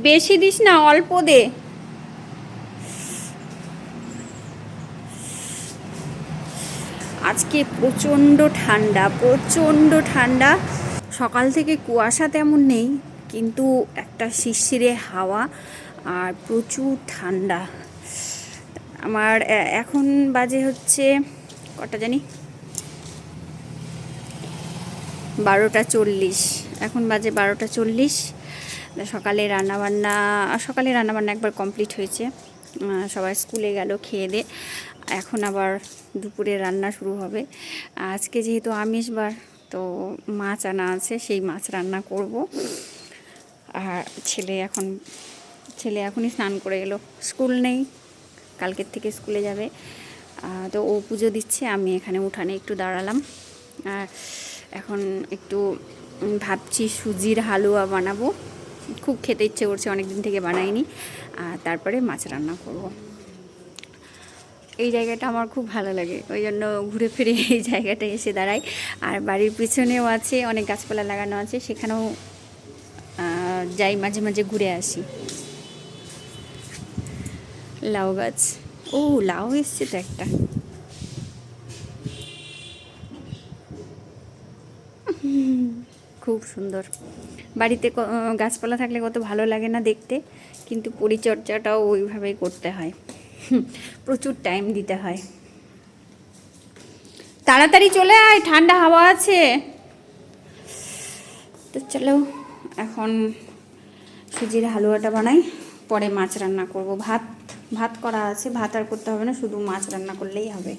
বেশি দিস না, অল্প দে। আজকে প্রচণ্ড ঠান্ডা, প্রচণ্ড ঠান্ডা। সকাল থেকে কুয়াশা তেমন নেই, কিন্তু একটা শিরশিরে হাওয়া আর প্রচুর ঠান্ডা। আমার এখন বাজে হচ্ছে কটা জানি, 12টা 40। এখন বাজে 12টা 40। সকালে রান্নাবান্না একবার কমপ্লিট হয়েছে। সবাই স্কুলে গেল খেয়ে দে। এখন আবার দুপুরে রান্না শুরু হবে। আজকে যেহেতু আমিষ বার, তো মাছ আনা আছে, সেই মাছ রান্না করব। আর ছেলে এখনই স্নান করে এলো, স্কুল নেই, কালকের থেকে স্কুলে যাবে। তো ও পুজো দিচ্ছে, আমি এখানে উঠানে একটু দাঁড়ালাম। আর এখন একটু ভাবছি সুজির হালুয়া বানাবো, খুব খেতে ইচ্ছে করছে, অনেক দিন থেকে বানাইনি। আর তারপরে মাছ রান্না করব। এই জায়গাটা আমার খুব ভালো লাগে, ওই জন্য ঘুরে ফিরে এই জায়গাটায় এসে দাঁড়াই। আর বাড়ির পিছনেও আছে, অনেক গাছপালা লাগানো আছে, সেখানেও যাই, মাঝে মাঝে ঘুরে আসি। লাউ গাছ, ও লাউ এসছে তো একটা। খুব সুন্দর। বাড়িতে গাছপালা থাকলে কত ভালো লাগে না দেখতে, কিন্তু পরিচর্যাটাও ওইভাবেই করতে হয়, প্রচুর টাইম দিতে হয়। তাড়াতাড়ি চলে আয়, ঠান্ডা হাওয়া আছে। তো চলো এখন সুজির হালুয়াটা বানাই, পরে মাছ রান্না করব। ভাত করা আছে, ভাত আর করতে হবে না, শুধু মাছ রান্না করলেই হবে।